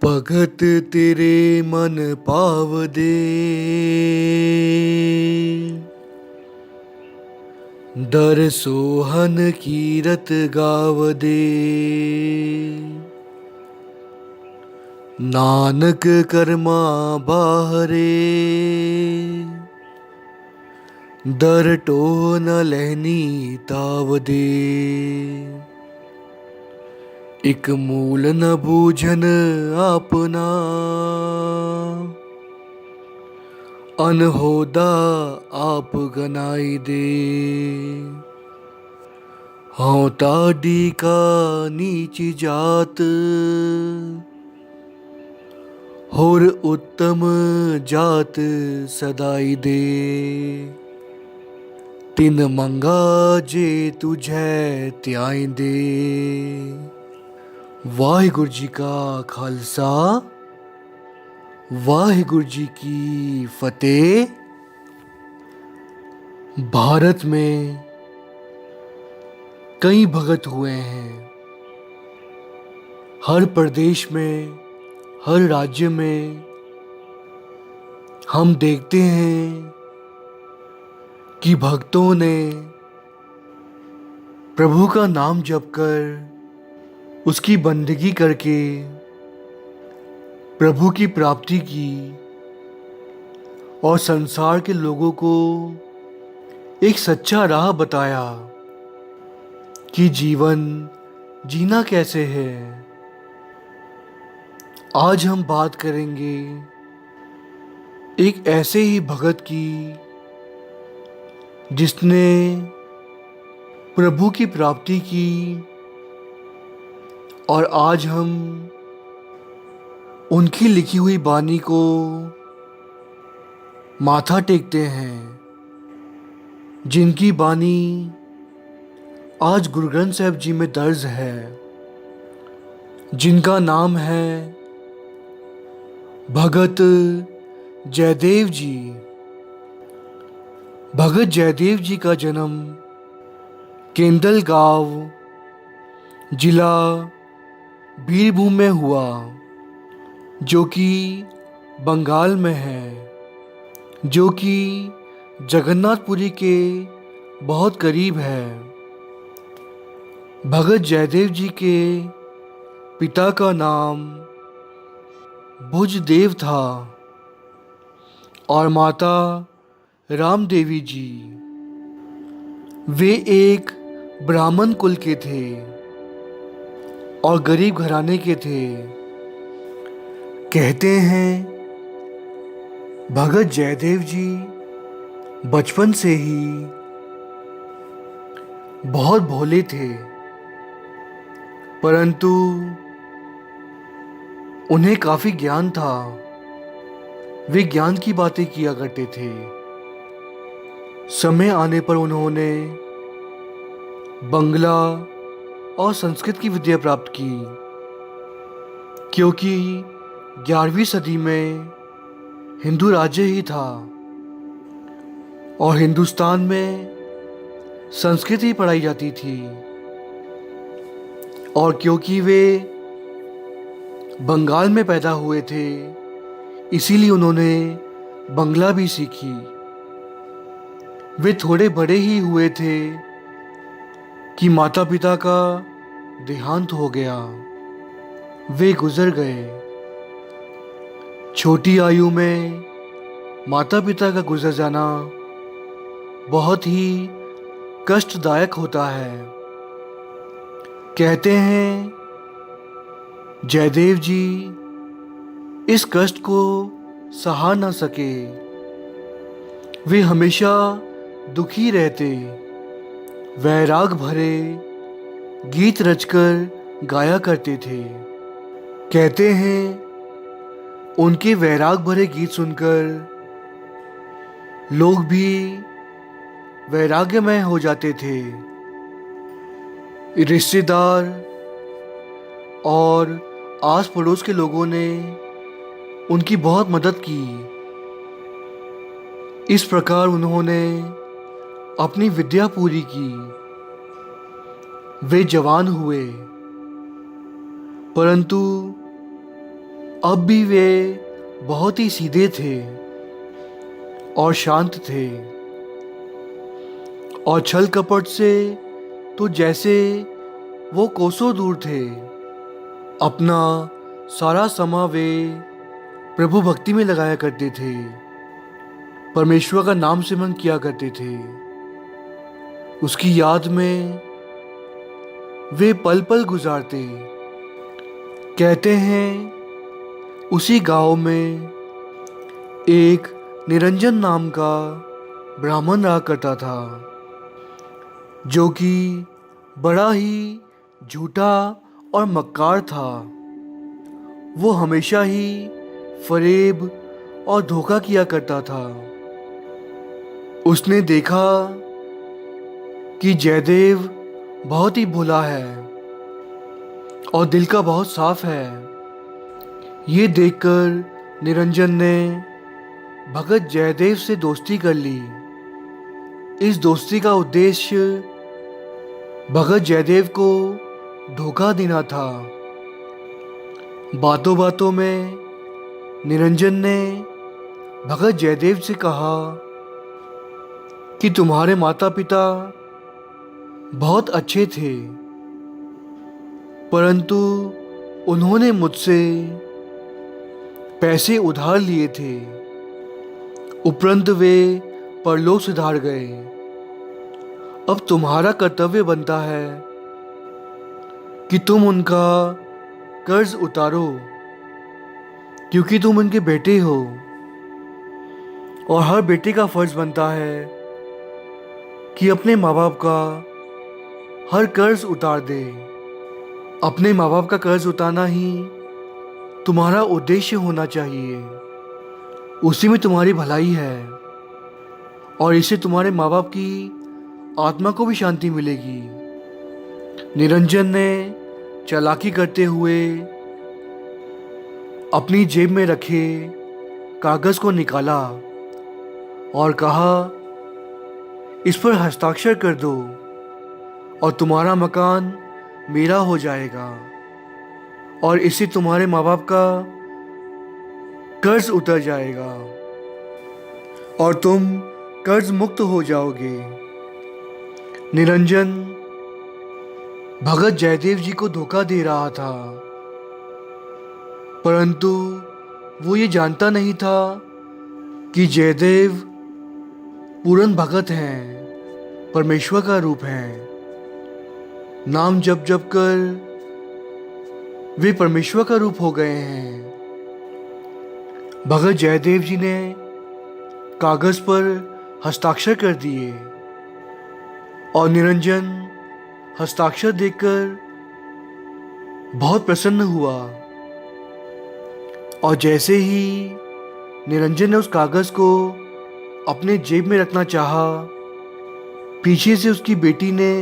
भगत तेरे मन पाव दे, दर सोहन कीरत गाव दे। नानक कर्मा बाहरे, दर टो न लहनी ताव दे। इक मूल न बूझन आपना, अनहोदा आप गनाई दे। हाँ ताडी का नीच जात, होर उत्तम जात सदाई दे। तिन मंगा जे तुझे त्याई दे। वाहिगुरु जी का खालसा, वाहिगुरु जी की फतेह। भारत में कई भगत हुए हैं। हर प्रदेश में, हर राज्य में हम देखते हैं कि भक्तों ने प्रभु का नाम जप कर, उसकी बंदगी करके प्रभु की प्राप्ति की और संसार के लोगों को एक सच्चा राह बताया कि जीवन जीना कैसे है। आज हम बात करेंगे एक ऐसे ही भगत की जिसने प्रभु की प्राप्ति की और आज हम उनकी लिखी हुई वाणी को माथा टेकते हैं, जिनकी वाणी आज गुरु ग्रंथ साहिब जी में दर्ज है, जिनका नाम है भगत जयदेव जी। भगत जयदेव जी का जन्म केंदल गांव, जिला बीरभूम में हुआ, जो कि बंगाल में है, जो कि जगन्नाथपुरी के बहुत करीब है। भगत जयदेव जी के पिता का नाम भुजदेव था और माता राम देवी जी। वे एक ब्राह्मण कुल के थे और गरीब घराने के थे। कहते हैं भगत जयदेव जी बचपन से ही बहुत भोले थे, परंतु उन्हें काफी ज्ञान था। वे ज्ञान की बातें किया करते थे। समय आने पर उन्होंने बंगला और संस्कृत की विद्या प्राप्त की, क्योंकि 11वीं सदी में हिंदू राज्य ही था और हिंदुस्तान में संस्कृत ही पढ़ाई जाती थी। और क्योंकि वे बंगाल में पैदा हुए थे, इसीलिए उन्होंने बंगला भी सीखी। वे थोड़े बड़े ही हुए थे कि माता पिता का देहांत हो गया। वे गुजर गए। छोटी आयु में माता पिता का गुजर जाना बहुत ही कष्टदायक होता है। कहते हैं जयदेव जी इस कष्ट को सहा न सके। वे हमेशा दुखी रहते, वैराग भरे गीत रचकर गाया करते थे। कहते हैं उनके वैराग भरे गीत सुनकर लोग भी वैराग्यमय हो जाते थे। रिश्तेदार और आस पड़ोस के लोगों ने उनकी बहुत मदद की। इस प्रकार उन्होंने अपनी विद्या पूरी की। वे जवान हुए, परंतु अब भी वे बहुत ही सीधे थे और शांत थे, और छल कपट से तो जैसे वो कोसों दूर थे। अपना सारा समय वे प्रभु भक्ति में लगाया करते थे, परमेश्वर का नाम सिमरन किया करते थे। उसकी याद में वे पल पल गुजारते। कहते हैं उसी गांव में एक निरंजन नाम का ब्राह्मण रहा करता था, जो कि बड़ा ही झूठा और मक्कार था। वो हमेशा ही फरेब और धोखा किया करता था। उसने देखा कि जयदेव बहुत ही भोला है और दिल का बहुत साफ है। ये देखकर निरंजन ने भगत जयदेव से दोस्ती कर ली। इस दोस्ती का उद्देश्य भगत जयदेव को धोखा देना था। बातों बातों में निरंजन ने भगत जयदेव से कहा कि तुम्हारे माता पिता बहुत अच्छे थे, परंतु उन्होंने मुझसे पैसे उधार लिए थे। उपरंत वे परलोक सिधार गए। अब तुम्हारा कर्तव्य बनता है कि तुम उनका कर्ज उतारो, क्योंकि तुम उनके बेटे हो, और हर बेटे का फर्ज बनता है कि अपने माँ बाप का हर कर्ज उतार दे। अपने माँ बाप का कर्ज उतारना ही तुम्हारा उद्देश्य होना चाहिए। उसी में तुम्हारी भलाई है, और इससे तुम्हारे माँ बाप की आत्मा को भी शांति मिलेगी। निरंजन ने चालाकी करते हुए अपनी जेब में रखे कागज को निकाला और कहा, इस पर हस्ताक्षर कर दो और तुम्हारा मकान मेरा हो जाएगा, और इससे तुम्हारे माँ बाप का कर्ज उतर जाएगा और तुम कर्ज मुक्त हो जाओगे। निरंजन भगत जयदेव जी को धोखा दे रहा था, परंतु वो ये जानता नहीं था कि जयदेव पूरन भगत हैं, परमेश्वर का रूप हैं। नाम जप जप कर वे परमेश्वर का रूप हो गए हैं। भगत जयदेव जी ने कागज पर हस्ताक्षर कर दिए, और निरंजन हस्ताक्षर देखकर बहुत प्रसन्न हुआ। और जैसे ही निरंजन ने उस कागज को अपने जेब में रखना चाहा, पीछे से उसकी बेटी ने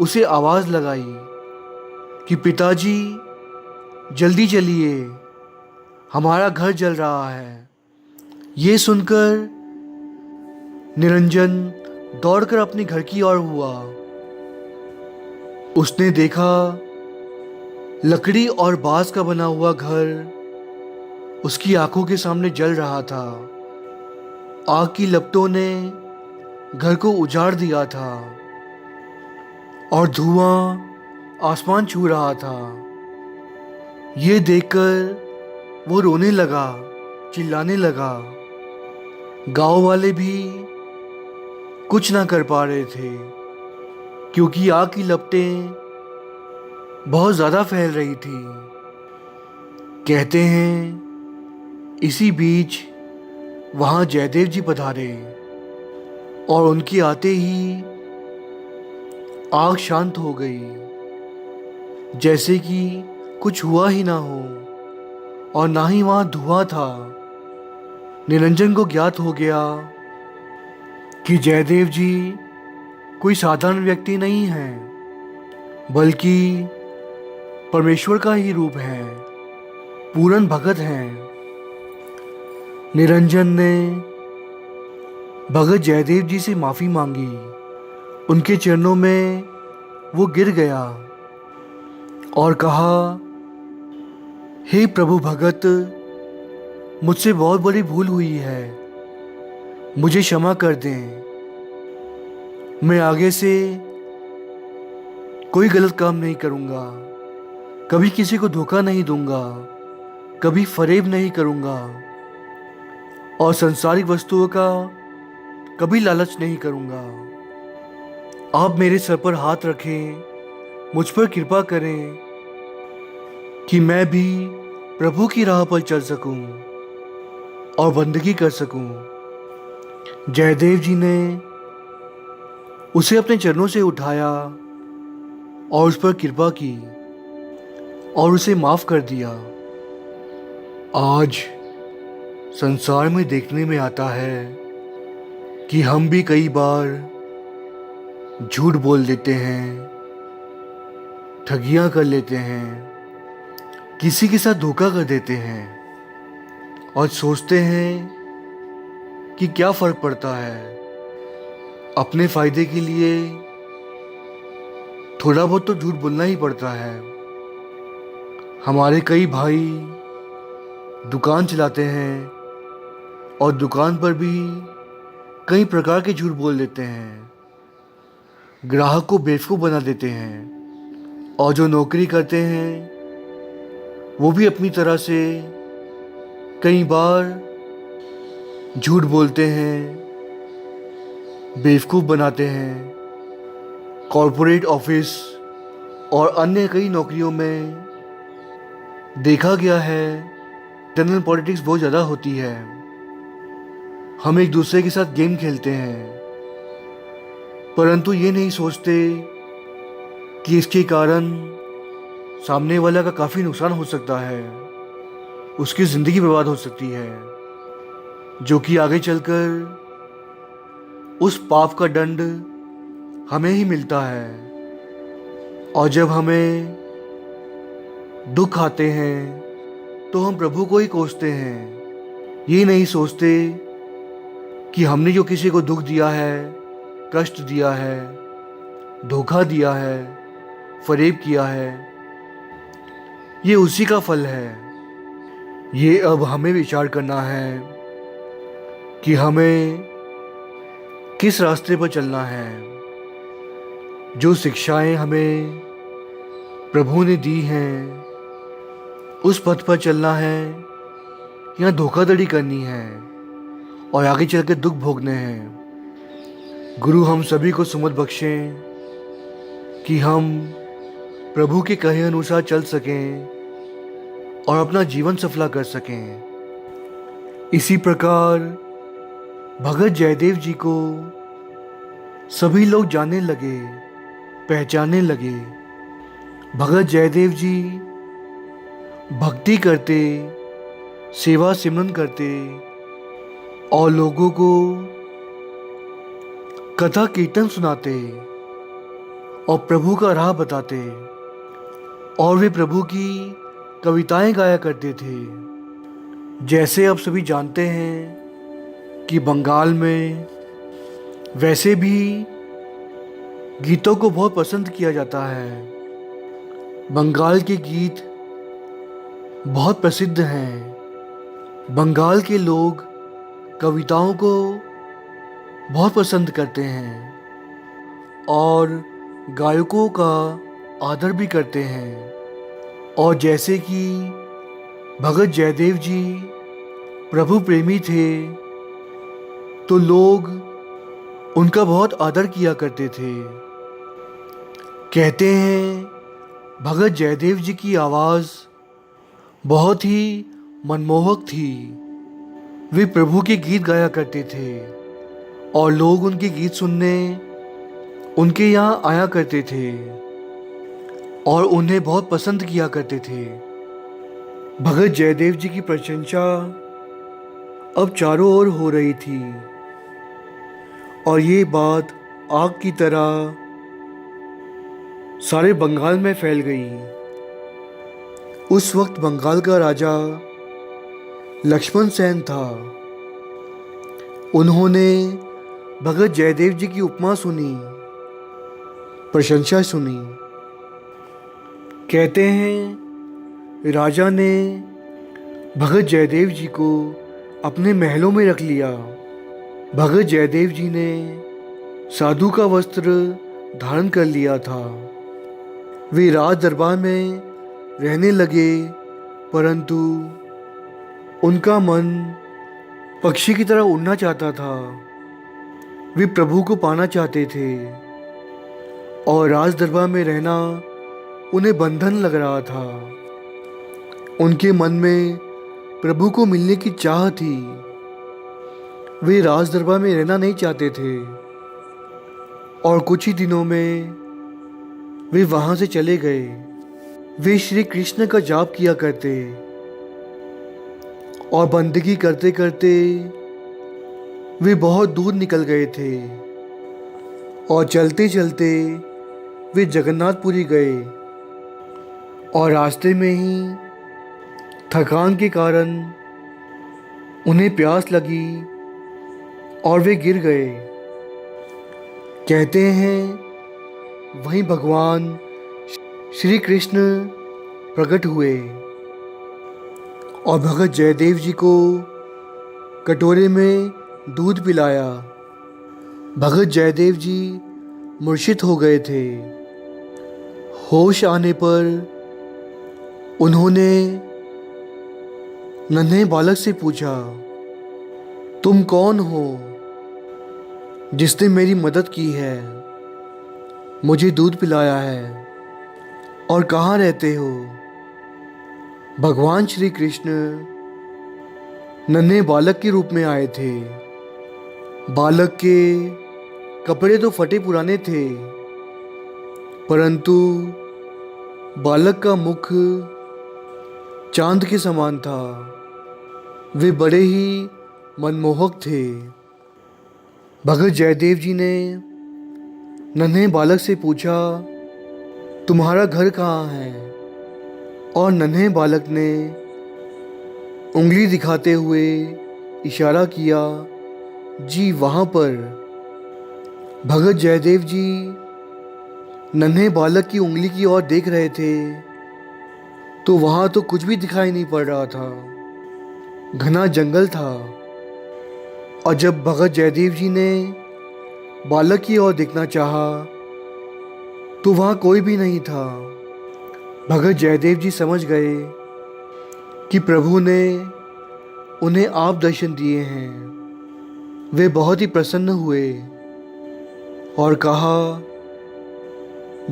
उसे आवाज लगाई कि पिताजी जल्दी चलिए, हमारा घर जल रहा है। ये सुनकर निरंजन दौड़कर अपने घर की ओर हुआ। उसने देखा लकड़ी और बांस का बना हुआ घर उसकी आंखों के सामने जल रहा था। आग की लपटों ने घर को उजाड़ दिया था और धुआं आसमान छू रहा था। ये देखकर वो रोने लगा, चिल्लाने लगा। गांव वाले भी कुछ ना कर पा रहे थे, क्योंकि आग की लपटें बहुत ज़्यादा फैल रही थी। कहते हैं इसी बीच वहाँ जयदेव जी पधारे, और उनके आते ही आग शांत हो गई, जैसे कि कुछ हुआ ही ना हो, और ना ही वहाँ धुआं था। निरंजन को ज्ञात हो गया कि जयदेव जी कोई साधारण व्यक्ति नहीं है, बल्कि परमेश्वर का ही रूप है, पूरन भगत हैं। निरंजन ने भगत जयदेव जी से माफ़ी मांगी। उनके चरणों में वो गिर गया और कहा हे प्रभु भगत, मुझसे बहुत बड़ी भूल हुई है, मुझे क्षमा कर दें। मैं आगे से कोई गलत काम नहीं करूँगा, कभी किसी को धोखा नहीं दूंगा, कभी फरेब नहीं करूँगा और सांसारिक वस्तुओं का कभी लालच नहीं करूँगा। आप मेरे सर पर हाथ रखें, मुझ पर कृपा करें कि मैं भी प्रभु की राह पर चल सकूं और बंदगी कर सकूं। जयदेव जी ने उसे अपने चरणों से उठाया और उस पर कृपा की और उसे माफ कर दिया। आज संसार में देखने में आता है कि हम भी कई बार झूठ बोल देते हैं, ठगियां कर लेते हैं, किसी के साथ धोखा कर देते हैं और सोचते हैं कि क्या फर्क पड़ता है। अपने फायदे के लिए थोड़ा बहुत तो झूठ बोलना ही पड़ता है। हमारे कई भाई दुकान चलाते हैं और दुकान पर भी कई प्रकार के झूठ बोल देते हैं, ग्राहक को बेवकूफ़ बना देते हैं और जो नौकरी करते हैं वो भी अपनी तरह से कई बार झूठ बोलते हैं, बेवकूफ़ बनाते हैं। कॉरपोरेट ऑफिस और अन्य कई नौकरियों में देखा गया है जनरल पॉलिटिक्स बहुत ज़्यादा होती है। हम एक दूसरे के साथ गेम खेलते हैं, परंतु ये नहीं सोचते कि इसके कारण सामने वाला का काफ़ी नुकसान हो सकता है, उसकी ज़िंदगी बर्बाद हो सकती है, जो कि आगे चलकर उस पाप का दंड हमें ही मिलता है। और जब हमें दुख आते हैं तो हम प्रभु को ही कोसते हैं, ये नहीं सोचते कि हमने जो किसी को दुख दिया है, कष्ट दिया है, धोखा दिया है, फरेब किया है, ये उसी का फल है। ये अब हमें विचार करना है कि हमें किस रास्ते पर चलना है। जो शिक्षाएं हमें प्रभु ने दी हैं उस पथ पर चलना है या धोखाधड़ी करनी है और आगे चल के दुख भोगने हैं। गुरु हम सभी को सुमत बख्शें कि हम प्रभु के कहे अनुसार चल सकें और अपना जीवन सफला कर सकें। इसी प्रकार भगत जयदेव जी को सभी लोग जानने लगे, पहचानने लगे। भगत जयदेव जी भक्ति करते, सेवा सिमरन करते और लोगों को कथा कीर्तन सुनाते और प्रभु का राह बताते और वे प्रभु की कविताएं गाया करते थे। जैसे आप सभी जानते हैं कि बंगाल में वैसे भी गीतों को बहुत पसंद किया जाता है। बंगाल के गीत बहुत प्रसिद्ध हैं। बंगाल के लोग कविताओं को बहुत पसंद करते हैं और गायकों का आदर भी करते हैं। और जैसे कि भगत जयदेव जी प्रभु प्रेमी थे तो लोग उनका बहुत आदर किया करते थे। कहते हैं भगत जयदेव जी की आवाज़ बहुत ही मनमोहक थी। वे प्रभु के गीत गाया करते थे और लोग उनके गीत सुनने उनके यहाँ आया करते थे और उन्हें बहुत पसंद किया करते थे। भगत जयदेव जी की प्रशंसा अब चारों ओर हो रही थी और ये बात आग की तरह सारे बंगाल में फैल गई। उस वक्त बंगाल का राजा लक्ष्मण सेन था। उन्होंने भगत जयदेव जी की उपमा सुनी, प्रशंसा सुनी। कहते हैं राजा ने भगत जयदेव जी को अपने महलों में रख लिया। भगत जयदेव जी ने साधु का वस्त्र धारण कर लिया था। वे राज दरबार में रहने लगे, परंतु उनका मन पक्षी की तरह उड़ना चाहता था। वे प्रभु को पाना चाहते थे और राज दरबार में रहना उन्हें बंधन लग रहा था। उनके मन में प्रभु को मिलने की चाह थी। वे राज दरबार में रहना नहीं चाहते थे और कुछ ही दिनों में वे वहां से चले गए। वे श्री कृष्ण का जाप किया करते और बंदगी करते करते वे बहुत दूर निकल गए थे और चलते चलते वे जगन्नाथपुरी गए और रास्ते में ही थकान के कारण उन्हें प्यास लगी और वे गिर गए। कहते हैं वहीं भगवान श्री कृष्ण प्रकट हुए और भगत जयदेव जी को कटोरे में दूध पिलाया। भगत जयदेव जी मूर्छित हो गए थे। होश आने पर उन्होंने नन्हे बालक से पूछा, तुम कौन हो जिसने मेरी मदद की है, मुझे दूध पिलाया है और कहाँ रहते हो? भगवान श्री कृष्ण नन्हे बालक के रूप में आए थे। बालक के कपड़े तो फटे पुराने थे, परंतु बालक का मुख चांद के समान था। वे बड़े ही मनमोहक थे। भगत जयदेव जी ने नन्हे बालक से पूछा, तुम्हारा घर कहाँ है? और नन्हे बालक ने उंगली दिखाते हुए इशारा किया, जी वहाँ पर। भगत जयदेव जी नन्हे बालक की उंगली की ओर देख रहे थे तो वहाँ तो कुछ भी दिखाई नहीं पड़ रहा था। घना जंगल था और जब भगत जयदेव जी ने बालक की ओर देखना चाहा तो वहाँ कोई भी नहीं था। भगत जयदेव जी समझ गए कि प्रभु ने उन्हें आप दर्शन दिए हैं। वे बहुत ही प्रसन्न हुए और कहा,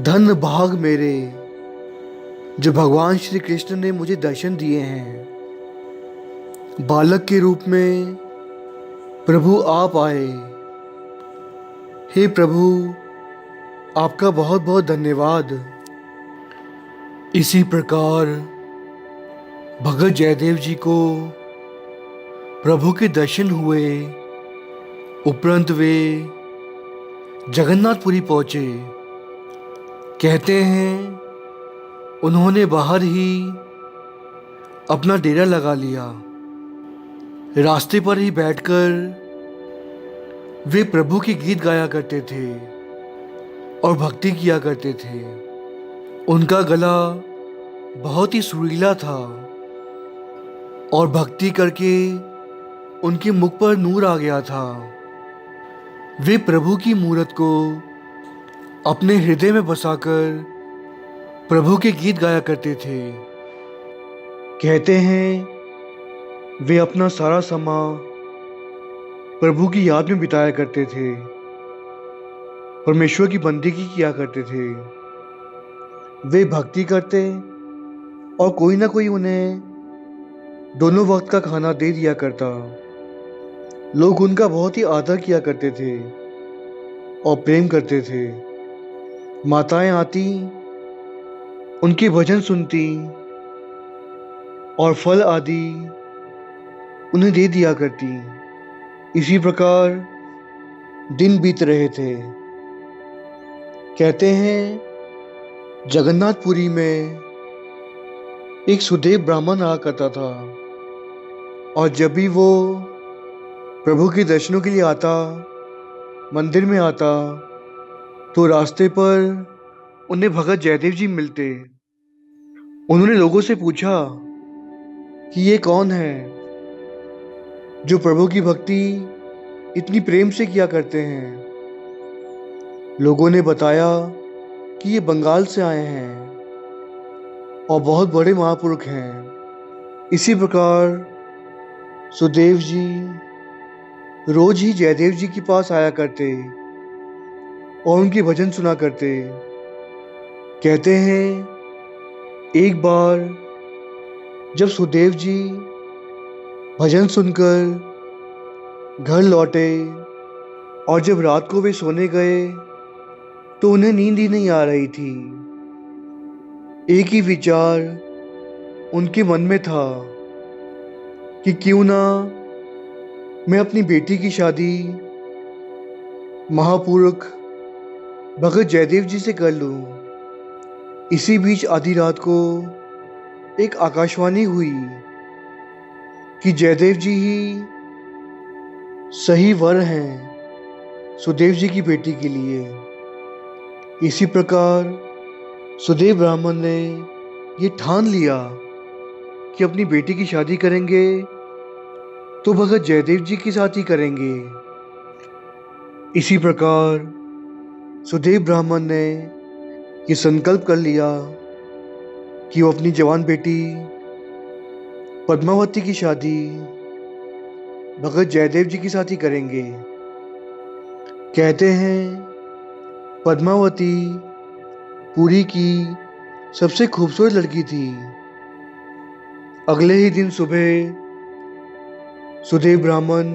धन भाग मेरे जो भगवान श्री कृष्ण ने मुझे दर्शन दिए हैं। बालक के रूप में प्रभु आप आए। हे प्रभु, आपका बहुत बहुत धन्यवाद। इसी प्रकार भगत जयदेव जी को प्रभु के दर्शन हुए। उपरंत वे जगन्नाथपुरी पहुँचे। कहते हैं उन्होंने बाहर ही अपना डेरा लगा लिया। रास्ते पर ही बैठकर वे प्रभु के गीत गाया करते थे और भक्ति किया करते थे। उनका गला बहुत ही सुरीला था और भक्ति करके उनके मुख पर नूर आ गया था। वे प्रभु की मूरत को अपने हृदय में बसाकर प्रभु के गीत गाया करते थे। कहते हैं वे अपना सारा समय प्रभु की याद में बिताया करते थे, परमेश्वर की बंदगी किया करते थे। वे भक्ति करते और कोई ना कोई उन्हें दोनों वक्त का खाना दे दिया करता। लोग उनका बहुत ही आदर किया करते थे और प्रेम करते थे। माताएं आती, उनके भजन सुनती और फल आदि उन्हें दे दिया करती। इसी प्रकार दिन बीत रहे थे। कहते हैं जगन्नाथपुरी में एक सुदेव ब्राह्मण आया करता था और जब भी वो प्रभु के दर्शनों के लिए आता, मंदिर में आता, तो रास्ते पर उन्हें भगत जयदेव जी मिलते उन्होंने लोगों से पूछा कि ये कौन है जो प्रभु की भक्ति इतनी प्रेम से किया करते हैं। लोगों ने बताया कि ये बंगाल से आए हैं और बहुत बड़े महापुरुष हैं। इसी प्रकार सुदेव जी रोज ही जयदेव जी के पास आया करते और उनके भजन सुना करते। कहते हैं एक बार जब सुदेव जी भजन सुनकर घर लौटे और जब रात को वे सोने गए तो उन्हें नींद ही नहीं आ रही थी। एक ही विचार उनके मन में था कि क्यों ना मैं अपनी बेटी की शादी महापुरुष भगत जयदेव जी से कर लूं। इसी बीच आधी रात को एक आकाशवाणी हुई कि जयदेव जी ही सही वर हैं सुदेव जी की बेटी के लिए। इसी प्रकार सुदेव ब्राह्मण ने ये ठान लिया कि अपनी बेटी की शादी करेंगे तो भगत जयदेव जी के साथ ही करेंगे। इसी प्रकार सुदेव ब्राह्मण ने ये संकल्प कर लिया कि वो अपनी जवान बेटी पद्मावती की शादी भगत जयदेव जी के साथ ही करेंगे। कहते हैं पद्मावती पुरी की सबसे खूबसूरत लड़की थी। अगले ही दिन सुबह सुदेव ब्राह्मण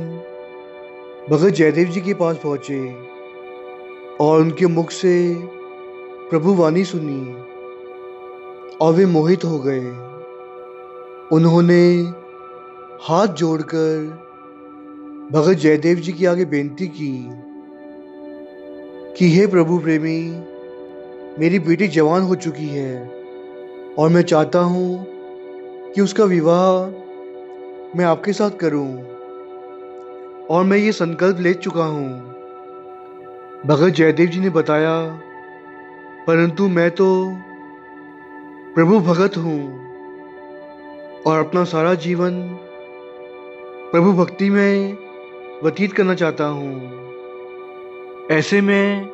भगत जयदेव जी के पास पहुंचे और उनके मुख से प्रभु वाणी सुनी और वे मोहित हो गए। उन्होंने हाथ जोड़कर भगत जयदेव जी के आगे बेनती की कि हे प्रभु प्रेमी, मेरी बेटी जवान हो चुकी है और मैं चाहता हूँ कि उसका विवाह मैं आपके साथ करूं और मैं ये संकल्प ले चुका हूँ। भगत जयदेव जी ने बताया, परंतु मैं तो प्रभु भगत हूँ और अपना सारा जीवन प्रभु भक्ति में व्यतीत करना चाहता हूँ। ऐसे में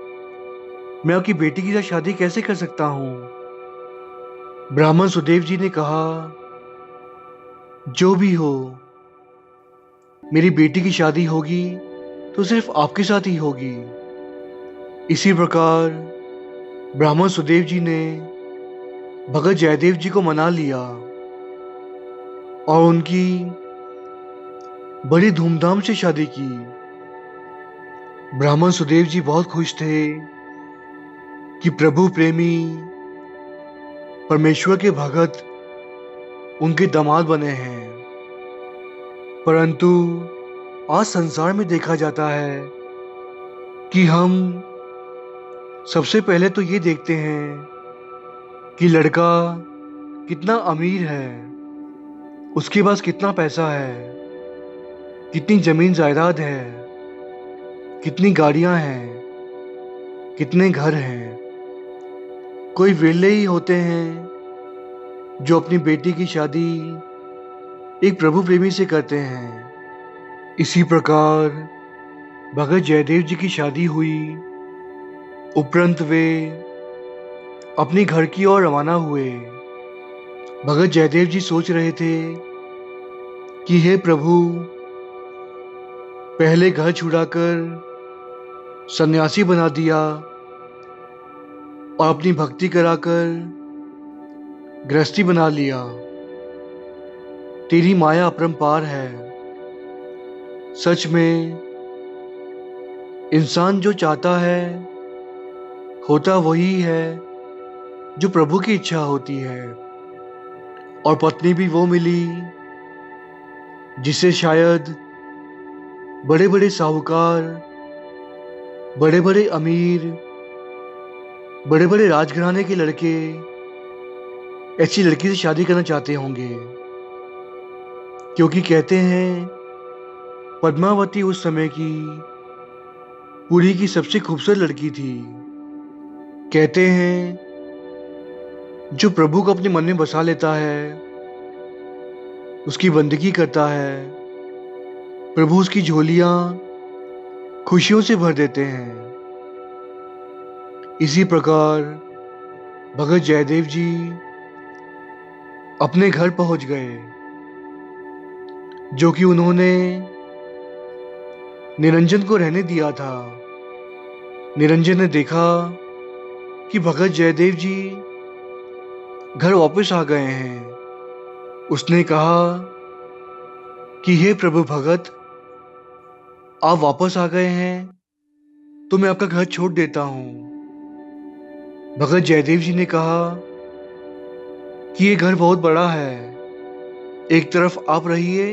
मैं आपकी बेटी के साथ शादी कैसे कर सकता हूँ? ब्राह्मण सुदेव जी ने कहा, जो भी हो, मेरी बेटी की शादी होगी तो सिर्फ आपके साथ ही होगी। इसी प्रकार ब्राह्मण सुदेव जी ने भगत जयदेव जी को मना लिया और उनकी बड़ी धूमधाम से शादी की। ब्राह्मण सुदेव जी बहुत खुश थे कि प्रभु प्रेमी परमेश्वर के भगत उनके दामाद बने हैं। परंतु आज संसार में देखा जाता है कि हम सबसे पहले तो ये देखते हैं कि लड़का कितना अमीर है, उसके पास कितना पैसा है, कितनी जमीन जायदाद है, कितनी गाड़ियां हैं, कितने घर हैं। कोई वेले ही होते हैं जो अपनी बेटी की शादी एक प्रभु प्रेमी से करते हैं। इसी प्रकार भगत जयदेव जी की शादी हुई। उपरंत वे अपने घर की ओर रवाना हुए। भगत जयदेव जी सोच रहे थे कि हे प्रभु, पहले घर छुड़ाकर सन्यासी बना दिया और अपनी भक्ति कराकर गृहस्थी बना लिया। तेरी माया अपरंपार है। सच में इंसान जो चाहता है होता वही है जो प्रभु की इच्छा होती है। और पत्नी भी वो मिली जिसे शायद बड़े बड़े साहूकार, बड़े बड़े अमीर, बड़े बड़े राजघराने के लड़के ऐसी लड़की से शादी करना चाहते होंगे, क्योंकि कहते हैं पद्मावती उस समय की पुरी की सबसे खूबसूरत लड़की थी। कहते हैं जो प्रभु को अपने मन में बसा लेता है, उसकी बंदगी करता है, प्रभु उसकी झोलियां खुशियों से भर देते हैं। इसी प्रकार भगत जयदेव जी अपने घर पहुंच गए, जो कि उन्होंने निरंजन को रहने दिया था। निरंजन ने देखा कि भगत जयदेव जी घर वापस आ गए हैं। उसने कहा कि हे प्रभु भगत, आप वापस आ गए हैं तो मैं आपका घर छोड़ देता हूँ। भगत जयदेव जी ने कहा कि ये घर बहुत बड़ा है, एक तरफ आप रहिए,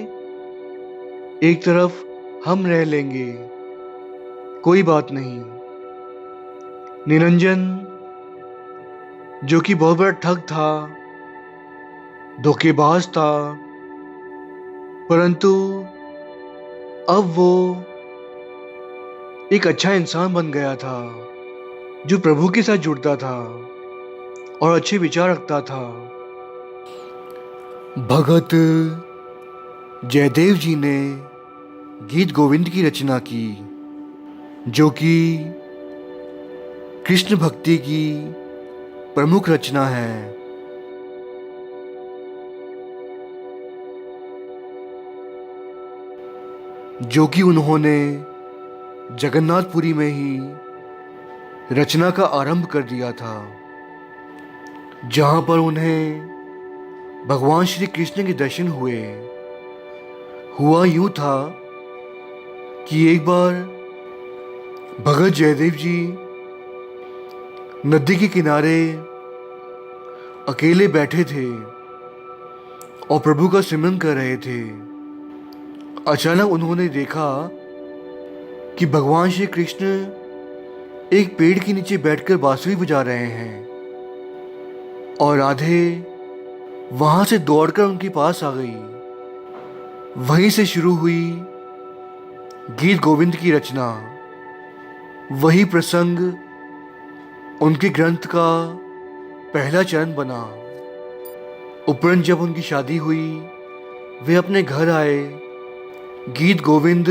एक तरफ हम रह लेंगे, कोई बात नहीं। निरंजन, जो कि बहुत बड़ा ठग था, धोखेबाज था, परंतु अब वो एक अच्छा इंसान बन गया था, जो प्रभु के साथ जुड़ता था और अच्छे विचार रखता था। भगत जयदेव जी ने गीत गोविंद की रचना की, जो कि कृष्ण भक्ति की प्रमुख रचना है। जो कि उन्होंने जगन्नाथपुरी में ही रचना का आरंभ कर दिया था, जहां पर उन्हें भगवान श्री कृष्ण के दर्शन हुए। हुआ यूं था कि एक बार भगत जयदेव जी नदी के किनारे अकेले बैठे थे और प्रभु का सिमरन कर रहे थे। अचानक उन्होंने देखा कि भगवान श्री कृष्ण एक पेड़ के नीचे बैठकर बांसुरी बजा रहे हैं और राधे वहां से दौड़कर उनके पास आ गई। वहीं से शुरू हुई गीत गोविंद की रचना। वही प्रसंग उनके ग्रंथ का पहला चरण बना। उपरंत जब उनकी शादी हुई, वे अपने घर आए, गीत गोविंद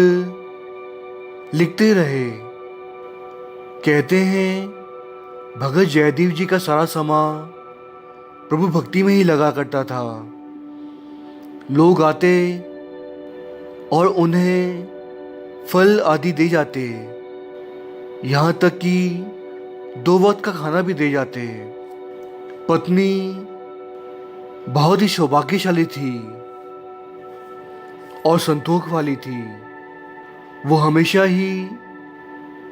लिखते रहे। कहते हैं भगत जयदेव जी का सारा समय प्रभु भक्ति में ही लगा करता था। लोग आते और उन्हें फल आदि दे जाते, यहाँ तक कि 2 वक्त का खाना भी दे जाते। पत्नी बहुत ही सौभाग्यशाली थी और संतोष वाली थी। वो हमेशा ही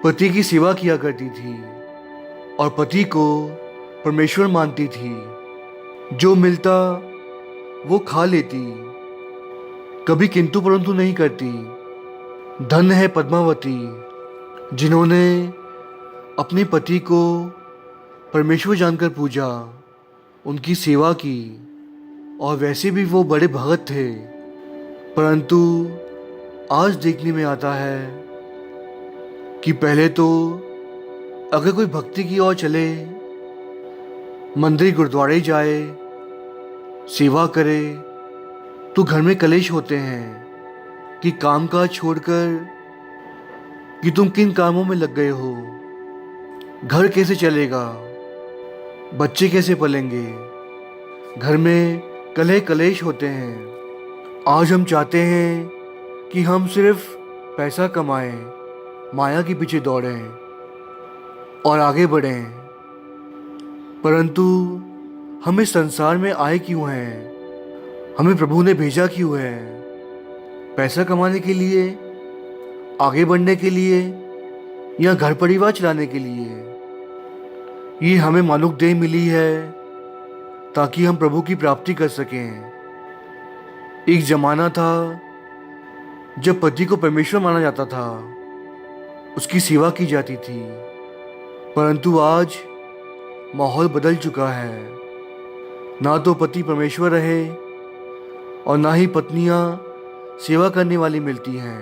पति की सेवा किया करती थी और पति को परमेश्वर मानती थी। जो मिलता वो खा लेती, कभी किंतु परंतु नहीं करती। धन्य है पद्मावती, जिन्होंने अपने पति को परमेश्वर जानकर पूजा, उनकी सेवा की। और वैसे भी वो बड़े भगत थे। परंतु आज देखने में आता है कि पहले तो अगर कोई भक्ति की ओर चले, मंदिर गुरुद्वारे जाए, सेवा करे, तो घर में कलेश होते हैं कि कामकाज छोड़कर कि तुम किन कामों में लग गए हो, घर कैसे चलेगा, बच्चे कैसे पलेंगे, घर में कलह कलेश होते हैं। आज हम चाहते हैं कि हम सिर्फ पैसा कमाएं, माया के पीछे दौड़ें और आगे बढ़ें, परंतु हम इस संसार में आए क्यों हैं? हमें प्रभु ने भेजा क्यों है? पैसा कमाने के लिए, आगे बढ़ने के लिए, या घर परिवार चलाने के लिए? ये हमें मानुक देह मिली है ताकि हम प्रभु की प्राप्ति कर सकें। एक जमाना था जब पति को परमेश्वर माना जाता था, उसकी सेवा की जाती थी, परंतु आज माहौल बदल चुका है। ना तो पति परमेश्वर रहे और ना ही पत्नियां सेवा करने वाली मिलती हैं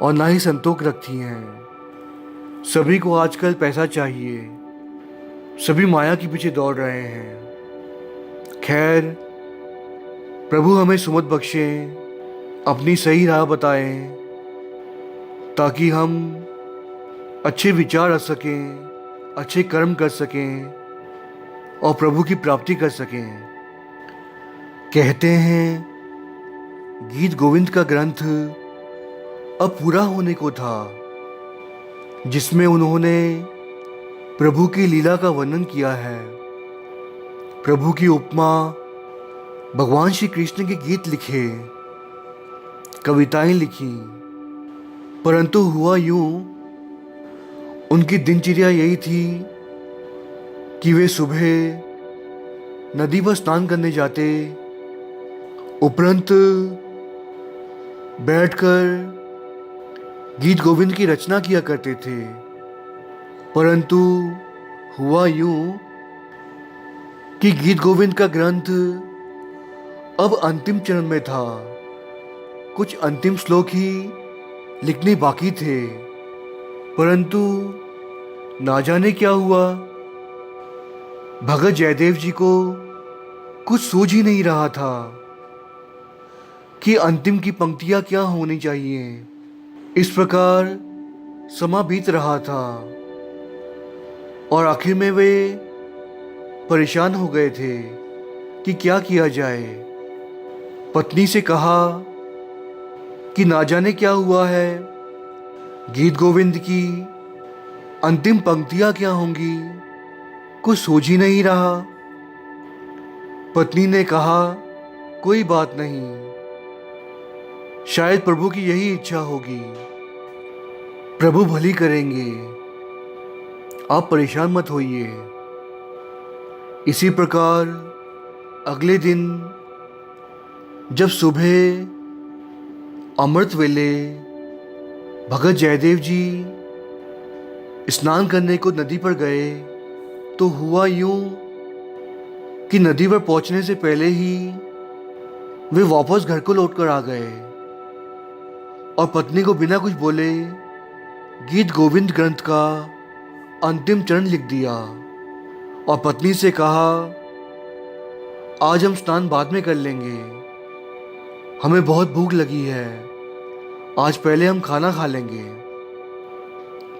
और ना ही संतोष रखती हैं। सभी को आजकल पैसा चाहिए, सभी माया के पीछे दौड़ रहे हैं। खैर, प्रभु हमें सुमत बख्शें, अपनी सही राह बताएं, ताकि हम अच्छे विचार रख सकें, अच्छे कर्म कर सकें और प्रभु की प्राप्ति कर सकें। कहते हैं गीत गोविंद का ग्रंथ अब पूरा होने को था, जिसमें उन्होंने प्रभु की लीला का वर्णन किया है। प्रभु की उपमा, भगवान श्री कृष्ण के गीत लिखे, कविताएं लिखी, परंतु हुआ यूं, उनकी दिनचर्या यही थी कि वे सुबह नदी पर स्नान करने जाते, उपरंत बैठकर गीत गोविंद की रचना किया करते थे। परंतु हुआ यूं कि गीत गोविंद का ग्रंथ अब अंतिम चरण में था। कुछ अंतिम श्लोक ही लिखने बाकी थे, परंतु ना जाने क्या हुआ, भगत जयदेव जी को कुछ सूझ ही नहीं रहा था कि अंतिम की पंक्तियां क्या होनी चाहिए। इस प्रकार समा बीत रहा था और आखिर में वे परेशान हो गए थे कि क्या किया जाए। पत्नी से कहा कि ना जाने क्या हुआ है, गीत गोविंद की अंतिम पंक्तियां क्या होंगी, कुछ सूझ ही नहीं रहा। पत्नी ने कहा, कोई बात नहीं, शायद प्रभु की यही इच्छा होगी, प्रभु भली करेंगे, आप परेशान मत होइए। इसी प्रकार अगले दिन जब सुबह अमृत वेले भगत जयदेव जी स्नान करने को नदी पर गए, तो हुआ यूं कि नदी पर पहुंचने से पहले ही वे वापस घर को लौटकर आ गए और पत्नी को बिना कुछ बोले गीत गोविंद ग्रंथ का अंतिम चरण लिख दिया और पत्नी से कहा, आज हम स्नान बाद में कर लेंगे, हमें बहुत भूख लगी है, आज पहले हम खाना खा लेंगे।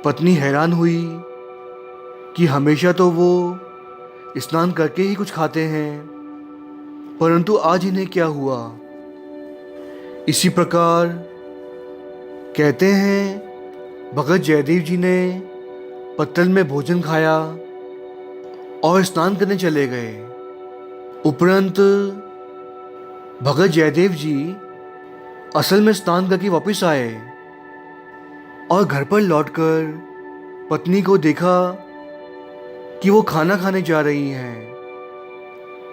पत्नी हैरान हुई कि हमेशा तो वो स्नान करके ही कुछ खाते हैं, परंतु आज इन्हें क्या हुआ। इसी प्रकार कहते हैं भगत जयदेव जी ने पत्तल में भोजन खाया और स्नान करने चले गए। उपरंत भगत जयदेव जी असल में स्नान करके वापस आए और घर पर लौटकर पत्नी को देखा कि वो खाना खाने जा रही हैं।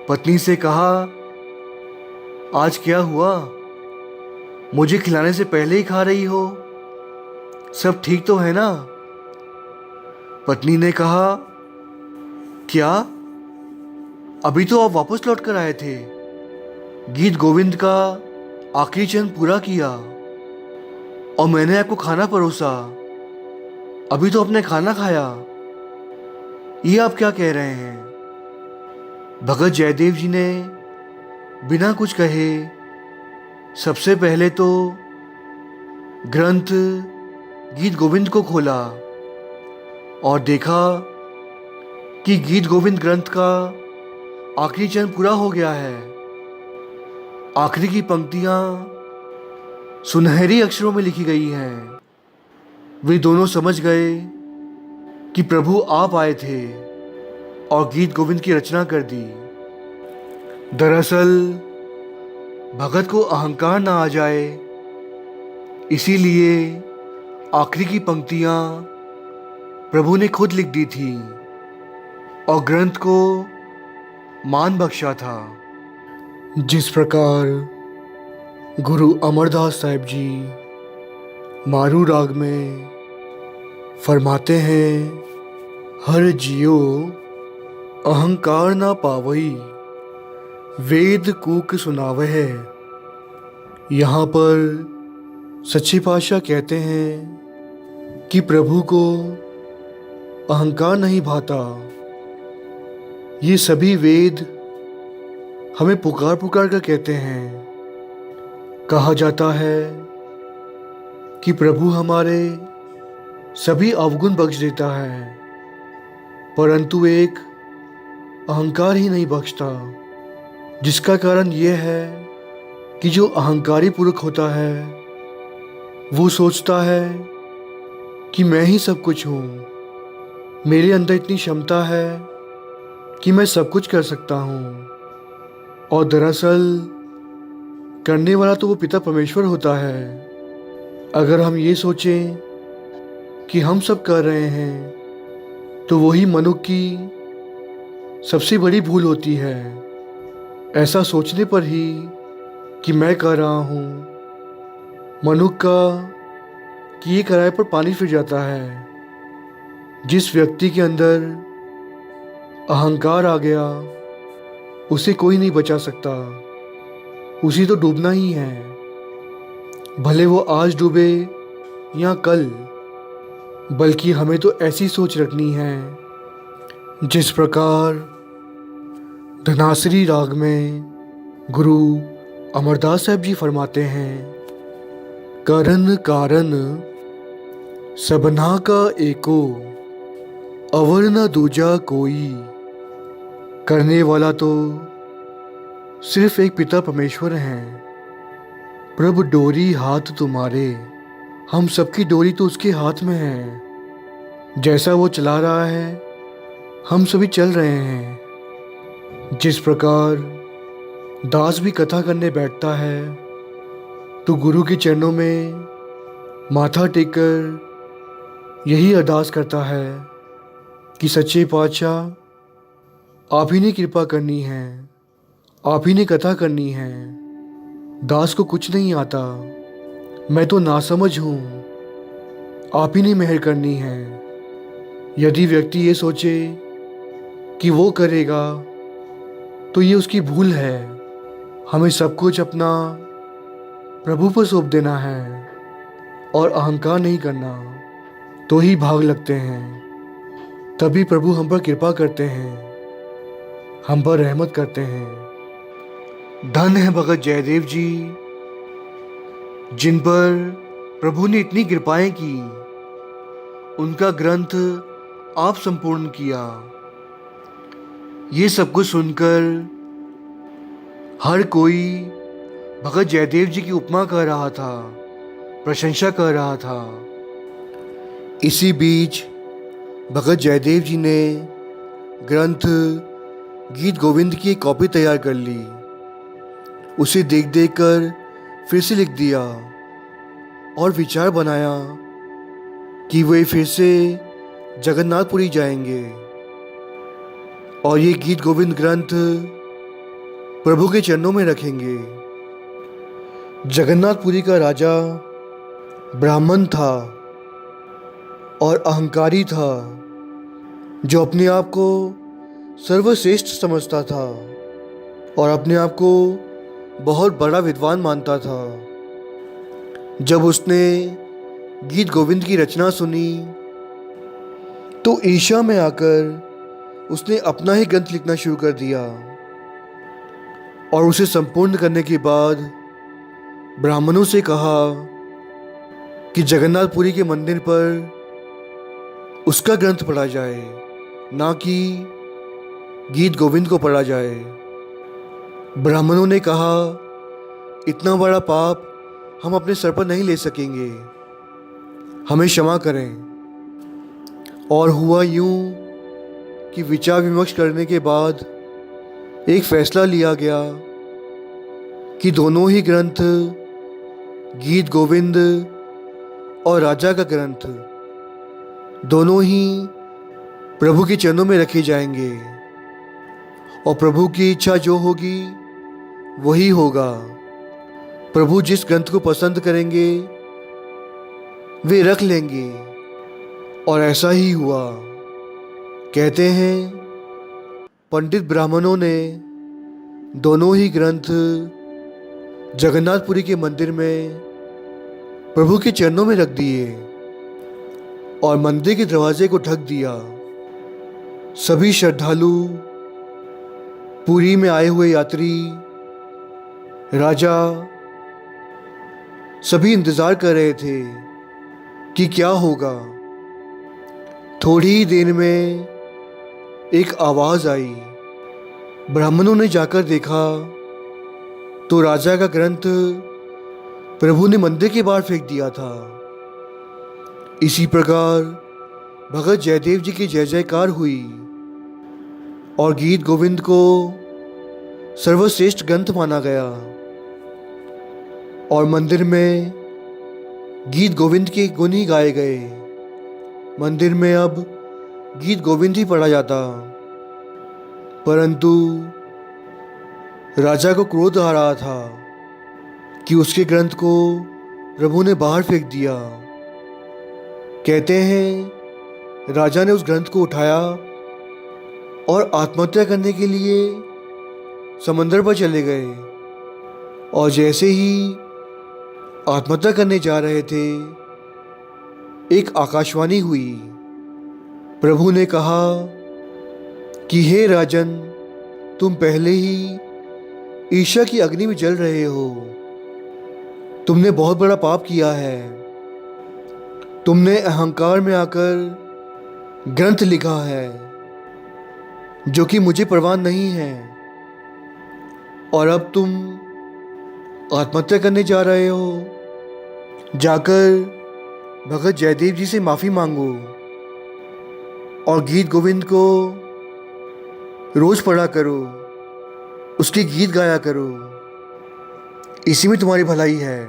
पत्नी से कहा, आज क्या हुआ, मुझे खिलाने से पहले ही खा रही हो, सब ठीक तो है ना। पत्नी ने कहा, क्या, अभी तो आप वापस लौट कर आए थे, गीत गोविंद का आखिरी चरण पूरा किया और मैंने आपको खाना परोसा, अभी तो आपने खाना खाया, ये आप क्या कह रहे हैं। भगत जयदेव जी ने बिना कुछ कहे सबसे पहले तो ग्रंथ गीत गोविंद को खोला और देखा कि गीत गोविंद ग्रंथ का आखिरी चरण पूरा हो गया है। आखिरी की पंक्तियां सुनहरी अक्षरों में लिखी गई हैं। वे दोनों समझ गए कि प्रभु आप आए थे और गीत गोविंद की रचना कर दी। दरअसल भगत को अहंकार ना आ जाए, इसीलिए आखिरी की पंक्तियां प्रभु ने खुद लिख दी थी और ग्रंथ को मान बख्शा था। जिस प्रकार गुरु अमरदास साहिब जी मारू राग में फरमाते हैं, हर जियो अहंकार ना पावई, वेद कूक सुनावह। यहाँ पर सच्चे पातशाह कहते हैं कि प्रभु को अहंकार नहीं भाता, ये सभी वेद हमें पुकार पुकार कर कहते हैं। कहा जाता है कि प्रभु हमारे सभी अवगुण बख्श देता है, परंतु एक अहंकार ही नहीं बख्शता, जिसका कारण यह है कि जो अहंकारी पुरुष होता है वो सोचता है कि मैं ही सब कुछ हूँ, मेरे अंदर इतनी क्षमता है कि मैं सब कुछ कर सकता हूँ। और दरअसल करने वाला तो वो पिता परमेश्वर होता है। अगर हम ये सोचें कि हम सब कर रहे हैं तो वही मनुष्य की सबसे बड़ी भूल होती है। ऐसा सोचने पर ही कि मैं कर रहा हूँ, मनुष्य का किए कराए पर पानी फिर जाता है। जिस व्यक्ति के अंदर अहंकार आ गया उसे कोई नहीं बचा सकता, उसे तो डूबना ही है, भले वो आज डूबे या कल। बल्कि हमें तो ऐसी सोच रखनी है जिस प्रकार धनासरी राग में गुरु अमरदास साहब जी फरमाते हैं, करन कारण सबना का एको अवर न दूजा कोई। करने वाला तो सिर्फ एक पिता परमेश्वर हैं। प्रभु डोरी हाथ तुम्हारे, हम सबकी डोरी तो उसके हाथ में है। जैसा वो चला रहा है हम सभी चल रहे हैं। जिस प्रकार दास भी कथा करने बैठता है तो गुरु के चरणों में माथा टेककर यही अरदास करता है कि सच्चे पातशाह आप ही ने कृपा करनी है, आप ही ने कथा करनी है। दास को कुछ नहीं आता, मैं तो नासमझ हूँ, आप ही ने मेहर करनी है। यदि व्यक्ति ये सोचे कि वो करेगा तो ये उसकी भूल है। हमें सब कुछ अपना प्रभु पर सौंप देना है और अहंकार नहीं करना, तो ही भाग लगते हैं। तभी प्रभु हम पर कृपा करते हैं, हम पर रहमत करते हैं। धन है भगत जयदेव जी, जिन पर प्रभु ने इतनी कृपाएं की। उनका ग्रंथ आप संपूर्ण किया। ये सब कुछ सुनकर हर कोई भगत जयदेव जी की उपमा कर रहा था, प्रशंसा कर रहा था। इसी बीच भगत जयदेव जी ने ग्रंथ गीत गोविंद की एक कॉपी तैयार कर ली। उसे देख देख कर फिर से लिख दिया और विचार बनाया कि वे फिर से जगन्नाथपुरी जाएंगे और ये गीत गोविंद ग्रंथ प्रभु के चरणों में रखेंगे। जगन्नाथपुरी का राजा ब्राह्मण था और अहंकारी था, जो अपने आप को सर्वश्रेष्ठ समझता था और अपने आप को बहुत बड़ा विद्वान मानता था। जब उसने गीत गोविंद की रचना सुनी तो ईर्ष्या में आकर उसने अपना ही ग्रंथ लिखना शुरू कर दिया और उसे संपूर्ण करने के बाद ब्राह्मणों से कहा कि जगन्नाथपुरी के मंदिर पर उसका ग्रंथ पढ़ा जाए, ना कि गीत गोविंद को पढ़ा जाए। ब्राह्मणों ने कहा, इतना बड़ा पाप हम अपने सर पर नहीं ले सकेंगे, हमें क्षमा करें। और हुआ यूं कि विचार विमर्श करने के बाद एक फैसला लिया गया कि दोनों ही ग्रंथ, गीत गोविंद और राजा का ग्रंथ, दोनों ही प्रभु के चरणों में रखे जाएंगे और प्रभु की इच्छा जो होगी वही होगा। प्रभु जिस ग्रंथ को पसंद करेंगे वे रख लेंगे और ऐसा ही हुआ। कहते हैं पंडित ब्राह्मणों ने दोनों ही ग्रंथ जगन्नाथपुरी के मंदिर में प्रभु के चरणों में रख दिए और मंदिर के दरवाजे को ढक दिया। सभी श्रद्धालु पुरी में आए हुए यात्री, राजा सभी इंतज़ार कर रहे थे कि क्या होगा। थोड़ी ही देर में एक आवाज़ आई। ब्राह्मणों ने जाकर देखा तो राजा का ग्रंथ प्रभु ने मंदिर के बाहर फेंक दिया था। इसी प्रकार भगत जयदेव जी की जय जयकार हुई और गीत गोविंद को सर्वश्रेष्ठ ग्रंथ माना गया और मंदिर में गीत गोविंद के गुण ही गाए गए। मंदिर में अब गीत गोविंद ही पढ़ा जाता। परंतु राजा को क्रोध आ रहा था कि उसके ग्रंथ को प्रभु ने बाहर फेंक दिया। कहते हैं राजा ने उस ग्रंथ को उठाया और आत्महत्या करने के लिए समंदर पर चले गए। और जैसे ही आत्महत्या करने जा रहे थे, एक आकाशवाणी हुई। प्रभु ने कहा कि हे राजन, तुम पहले ही ईर्ष्या की अग्नि में जल रहे हो। तुमने बहुत बड़ा पाप किया है। तुमने अहंकार में आकर ग्रंथ लिखा है जो कि मुझे परवाह नहीं है, और अब तुम आत्महत्या करने जा रहे हो। जाकर भगत जयदेव जी से माफ़ी मांगो और गीत गोविंद को रोज़ पढ़ा करो, उसके गीत गाया करो। इसी में तुम्हारी भलाई है।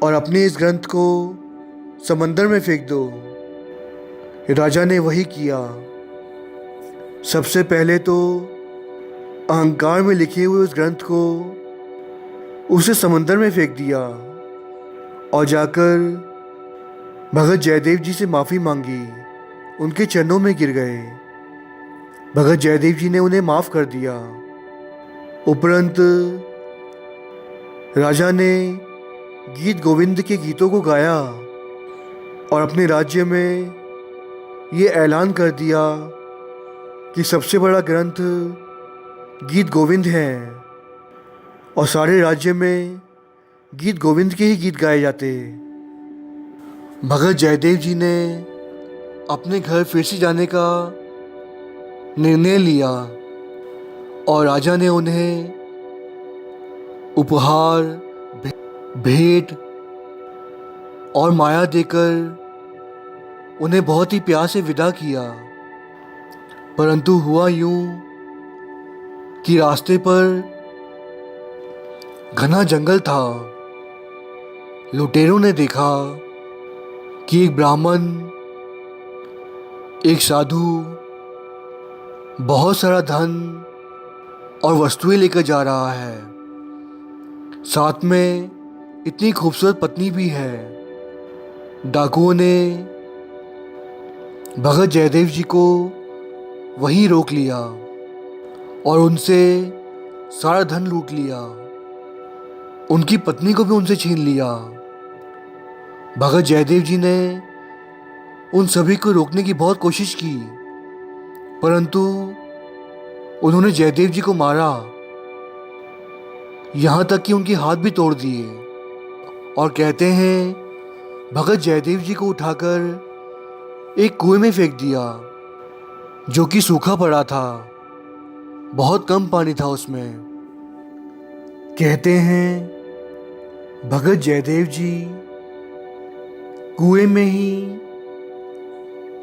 और अपने इस ग्रंथ को समंदर में फेंक दो। राजा ने वही किया। सबसे पहले तो अहंकार में लिखे हुए उस ग्रंथ को उसे समंदर में फेंक दिया और जाकर भगत जयदेव जी से माफ़ी मांगी, उनके चरणों में गिर गए। भगत जयदेव जी ने उन्हें माफ़ कर दिया। उपरंत राजा ने गीत गोविंद के गीतों को गाया और अपने राज्य में ये ऐलान कर दिया कि सबसे बड़ा ग्रंथ गीत गोविंद है और सारे राज्य में गीत गोविंद के ही गीत गाए जाते। भगत जयदेव जी ने अपने घर फिर से जाने का निर्णय लिया और राजा ने उन्हें उपहार, भेंट और माया देकर उन्हें बहुत ही प्यार से विदा किया। परंतु हुआ यूं कि रास्ते पर घना जंगल था। लुटेरों ने देखा कि एक ब्राह्मण, एक साधु बहुत सारा धन और वस्तुएं लेकर जा रहा है। साथ में इतनी खूबसूरत पत्नी भी है। डाकुओं ने भगत जयदेव जी को वहीं रोक लिया और उनसे सारा धन लूट लिया। उनकी पत्नी को भी उनसे छीन लिया। भगत जयदेव जी ने उन सभी को रोकने की बहुत कोशिश की, परंतु उन्होंने जयदेव जी को मारा, यहाँ तक कि उनके हाथ भी तोड़ दिए। और कहते हैं भगत जयदेव जी को उठाकर एक कुएं में फेंक दिया जो कि सूखा पड़ा था। बहुत कम पानी था उसमें। कहते हैं भगत जयदेव जी कुएं में ही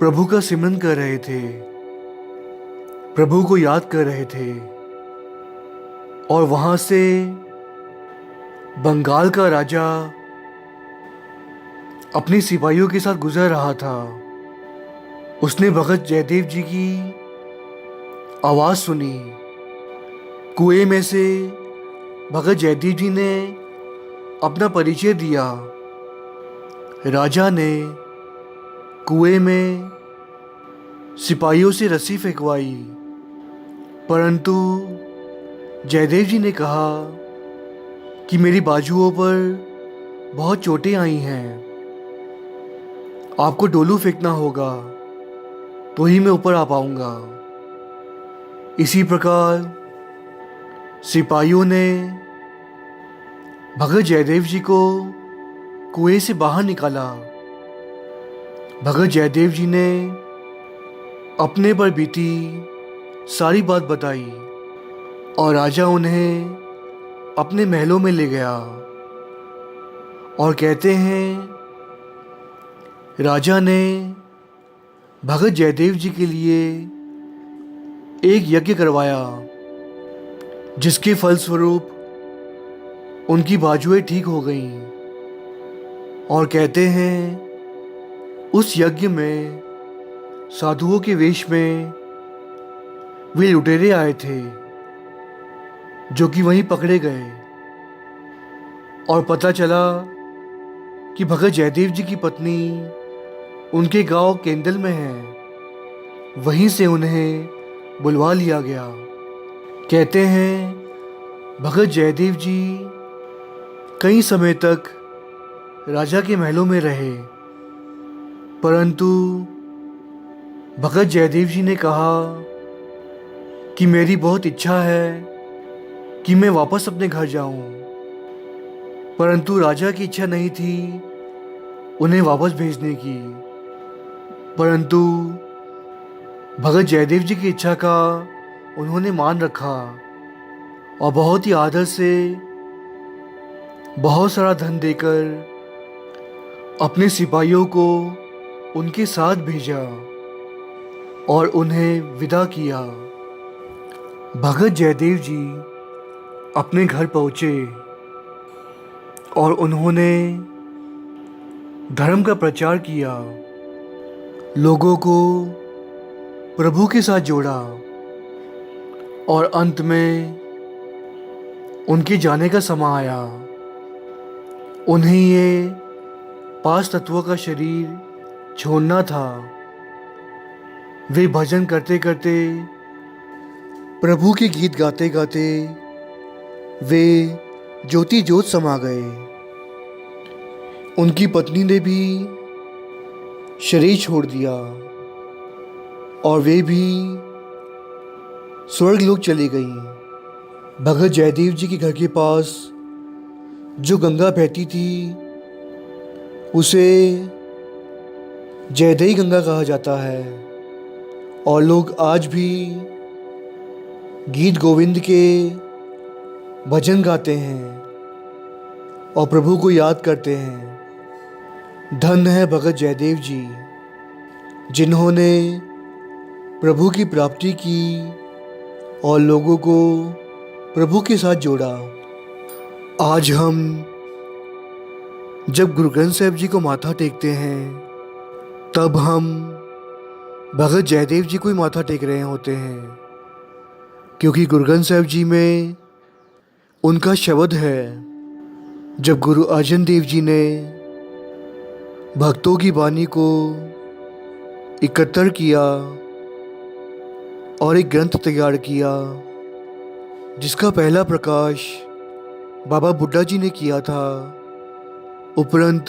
प्रभु का सिमरन कर रहे थे, प्रभु को याद कर रहे थे। और वहां से बंगाल का राजा अपने सिपाहियों के साथ गुजर रहा था। उसने भगत जयदेव जी की आवाज़ सुनी। कुएं में से भगत जयदेव जी ने अपना परिचय दिया। राजा ने कुएं में सिपाहियों से रस्सी फेंकवाई, परंतु जयदेव जी ने कहा कि मेरी बाजुओं पर बहुत चोटें आई हैं, आपको डोलू फेंकना होगा तो ही मैं ऊपर आ पाऊंगा। इसी प्रकार सिपाहियों ने भगत जयदेव जी को कुएं से बाहर निकाला। भगत जयदेव जी ने अपने पर बीती सारी बात बताई और राजा उन्हें अपने महलों में ले गया। और कहते हैं राजा ने भगत जयदेव जी के लिए एक यज्ञ करवाया, जिसके फलस्वरूप उनकी बाजुएं ठीक हो गईं। और कहते हैं उस यज्ञ में साधुओं के वेश में वे लुटेरे आए थे, जो कि वहीं पकड़े गए। और पता चला कि भगत जयदेव जी की पत्नी उनके गांव केंदल में है। वहीं से उन्हें बुलवा लिया गया। कहते हैं भगत जयदेव जी कई समय तक राजा के महलों में रहे, परंतु भगत जयदेव जी ने कहा कि मेरी बहुत इच्छा है कि मैं वापस अपने घर जाऊं, परंतु राजा की इच्छा नहीं थी उन्हें वापस भेजने की। परंतु भगत जयदेव जी की इच्छा का उन्होंने मान रखा और बहुत ही आदर से बहुत सारा धन देकर अपने सिपाहियों को उनके साथ भेजा और उन्हें विदा किया। भगत जयदेव जी अपने घर पहुँचे और उन्होंने धर्म का प्रचार किया, लोगों को प्रभु के साथ जोड़ा और अंत में उनके जाने का समय आया। उन्हें ये 5 तत्वों का शरीर छोड़ना था। वे भजन करते करते, प्रभु के गीत गाते गाते वे ज्योति ज्योत समा गए। उनकी पत्नी ने भी शरीर छोड़ दिया और वे भी स्वर्गलोक चली गईं। भगत जयदेव जी के घर के पास जो गंगा बहती थी उसे जयदेई गंगा कहा जाता है और लोग आज भी गीत गोविंद के भजन गाते हैं और प्रभु को याद करते हैं। धन्य है भगत जयदेव जी, जिन्होंने प्रभु की प्राप्ति की और लोगों को प्रभु के साथ जोड़ा। आज हम जब गुरु ग्रंथ साहिब जी को माथा टेकते हैं, तब हम भगत जयदेव जी को ही माथा टेक रहे होते हैं, क्योंकि गुरु ग्रंथ साहिब जी में उनका शब्द है। जब गुरु अर्जन देव जी ने भक्तों की वाणी को एकत्र किया और एक ग्रंथ तैयार किया, जिसका पहला प्रकाश बाबा बुड्ढा जी ने किया था। उपरंत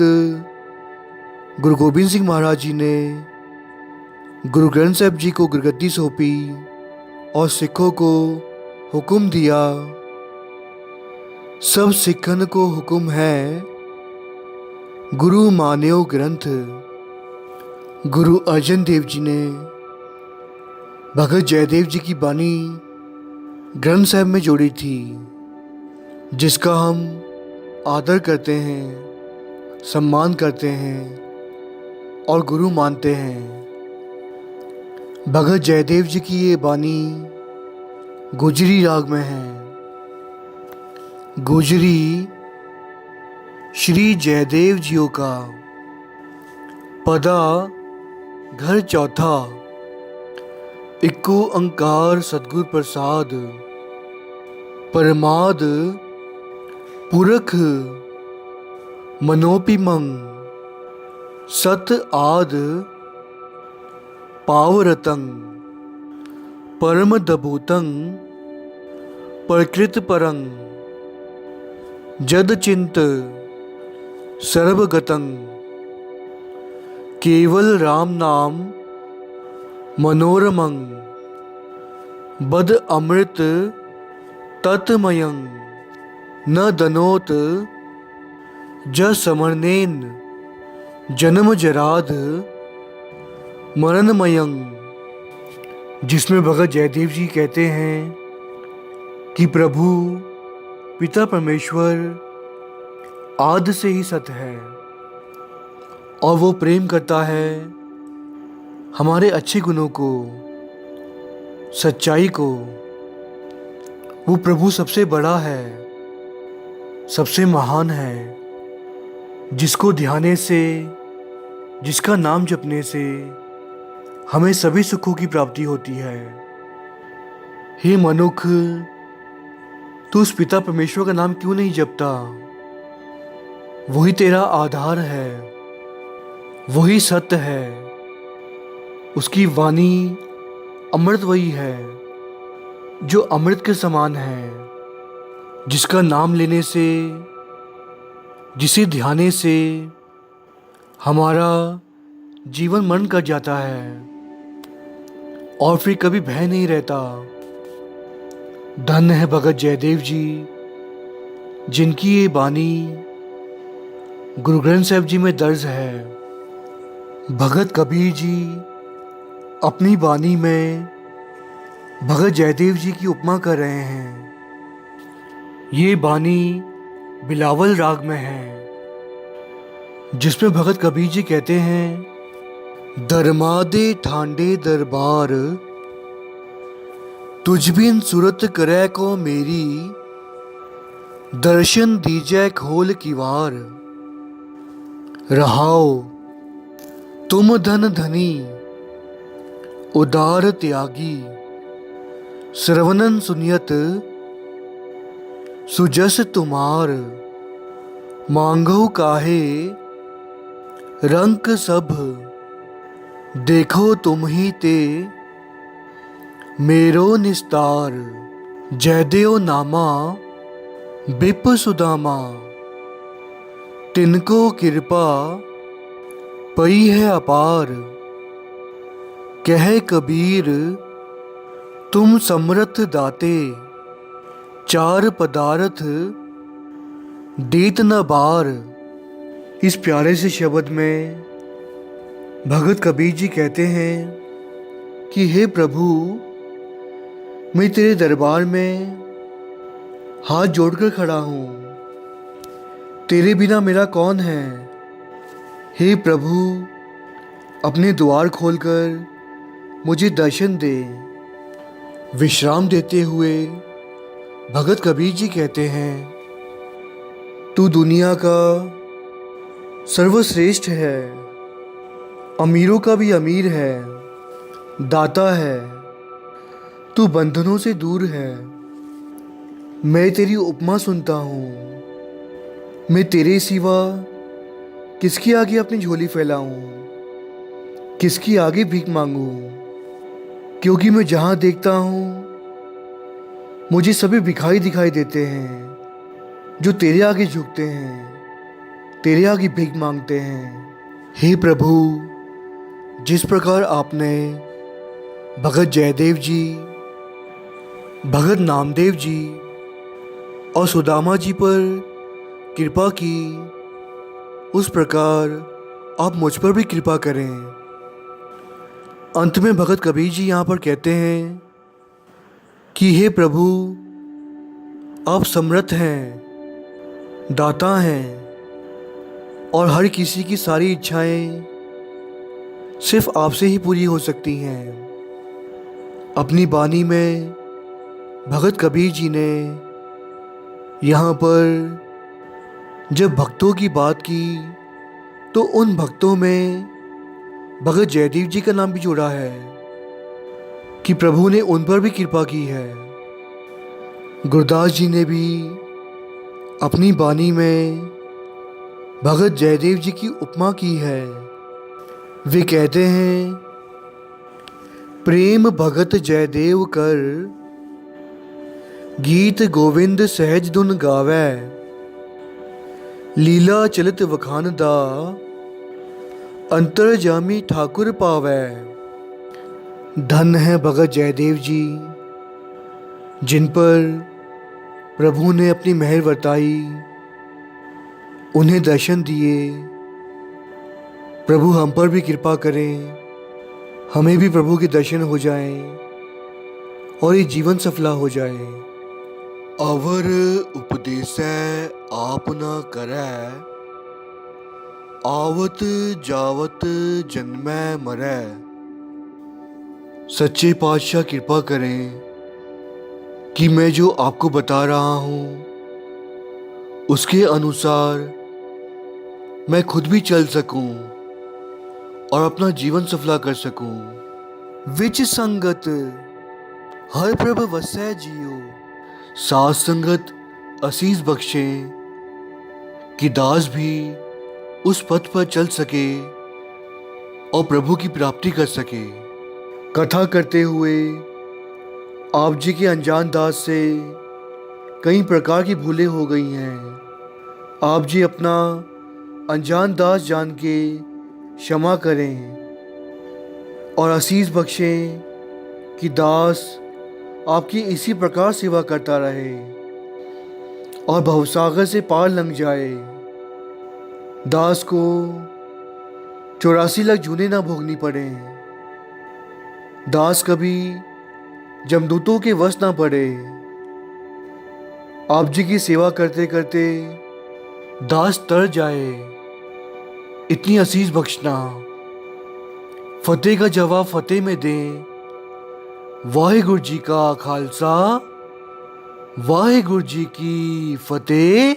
गुरु गोबिंद सिंह महाराज जी ने गुरु ग्रंथ साहिब जी को गुरगद्दी सौंपी और सिखों को हुक्म दिया, सब सिखन को हुक्म है गुरु मान्यो ग्रंथ। गुरु अर्जन देव जी ने भगत जयदेव जी की बानी ग्रंथ साहिब में जोड़ी थी, जिसका हम आदर करते हैं, सम्मान करते हैं और गुरु मानते हैं। भगत जयदेव जी की ये बानी गुजरी राग में है। गुजरी श्री जयदेव जियों का पदा घर चौथा, इक्को अंकार सतगुर प्रसाद, परमाद पुरख मनोपिमंग, सत आद पावरतंग, परम दभूतंग प्रकृत परंग, जद चिंत सर्वगतंग, केवल राम नाम मनोरमंग, बद अमृत ततमयं न दनोत ज समर्नेन जन्म जराद मरणमयं। जिसमें भगत जयदेव जी कहते हैं कि प्रभु पिता परमेश्वर आदि से ही सत्य है और वो प्रेम करता है हमारे अच्छे गुणों को, सच्चाई को। वो प्रभु सबसे बड़ा है, सबसे महान है, जिसको ध्याने से, जिसका नाम जपने से हमें सभी सुखों की प्राप्ति होती है। हे मनुख, तू उस पिता परमेश्वर का नाम क्यों नहीं जपता? वही तेरा आधार है, वही सत्य है, उसकी वाणी अमृत वही है जो अमृत के समान है, जिसका नाम लेने से, जिसे ध्याने से हमारा जीवन मन कर जाता है और फिर कभी भय नहीं रहता। धन्य है भगत जयदेव जी, जिनकी ये बानी गुरु ग्रंथ साहिब जी में दर्ज है। भगत कबीर जी अपनी बानी में भगत जयदेव जी की उपमा कर रहे हैं। ये बानी बिलावल राग में है, जिसमें भगत कबीर जी कहते हैं, दरमादे ठांडे दरबार तुझ बिन सूरत करे को मेरी, दर्शन दीजै खोल किवार। रहाओ तुम धन धनी उदार त्यागी, श्रवणन सुनियत सुजस तुमार। मांगो काहे रंक सब, देखो तुम ही ते मेरो निस्तार। जयदेव नामा बिप सुदामा, तिनको कृपा पई है अपार। कह कबीर तुम समर्थ दाते, चार पदार्थ देत न बार। इस प्यारे से शब्द में भगत कबीर जी कहते हैं कि हे प्रभु, मैं तेरे दरबार में हाथ जोड़कर खड़ा हूँ, तेरे बिना मेरा कौन है। हे प्रभु, अपने द्वार खोलकर मुझे दर्शन दे। विश्राम देते हुए भगत कबीर जी कहते हैं, तू दुनिया का सर्वश्रेष्ठ है, अमीरों का भी अमीर है, दाता है, तू बंधनों से दूर है। मैं तेरी उपमा सुनता हूँ, मैं तेरे सिवा किसके आगे अपनी झोली फैलाऊं, किसकी आगे भीख मांगूं? क्योंकि मैं जहाँ देखता हूँ मुझे सभी भिखारी दिखाई देते हैं, जो तेरे आगे झुकते हैं, तेरे आगे भीख मांगते हैं। हे प्रभु, जिस प्रकार आपने भगत जयदेव जी, भगत नामदेव जी और सुदामा जी पर कृपा की, उस प्रकार आप मुझ पर भी कृपा करें। अंत में भगत कबीर जी यहाँ पर कहते हैं कि हे प्रभु, आप समर्थ हैं, दाता हैं और हर किसी की सारी इच्छाएं सिर्फ आपसे ही पूरी हो सकती हैं। अपनी बानी में भगत कबीर जी ने यहाँ पर जब भक्तों की बात की तो उन भक्तों में भगत जयदेव जी का नाम भी जोड़ा है कि प्रभु ने उन पर भी कृपा की है। गुरदास जी ने भी अपनी बानी में भगत जयदेव जी की उपमा की है। वे कहते हैं, प्रेम भगत जयदेव कर, गीत गोविंद सहज धुन गावै। लीला चलित वखान दा, अंतरजामी ठाकुर पावै। धन है भगत जयदेव जी, जिन पर प्रभु ने अपनी मेहर बरताई, उन्हें दर्शन दिए। प्रभु हम पर भी कृपा करें, हमें भी प्रभु के दर्शन हो जाएं और ये जीवन सफला हो जाए। अवर उपदेसै आप न करै, आवत जावत जन्मै मरै। सच्चे पातशाह कृपा करें कि मैं जो आपको बता रहा हूँ उसके अनुसार मैं खुद भी चल सकूं और अपना जीवन सफला कर सकूं। विच संगत हर प्रभ वसै जियो, साथ संगत असीस बख्शे कि दास भी उस पथ पर चल सके और प्रभु की प्राप्ति कर सके। कथा करते हुए आप जी के अनजान दास से कई प्रकार की भूलें हो गई हैं। आप जी अपना अनजान दास जान के क्षमा करें और आशीष बख्शें कि दास आपकी इसी प्रकार सेवा करता रहे और भवसागर से पार लंघ जाए। दास को 84 लाख जूने ना भोगनी पड़े। दास कभी जमदूतों के वश ना पड़े। आप जी की सेवा करते करते दास तर जाए, इतनी असीस बख्शना। फतेह का जवाब फतेह में दें। वाहिगुरु जी का खालसा, वाहिगुरु जी की फतेह।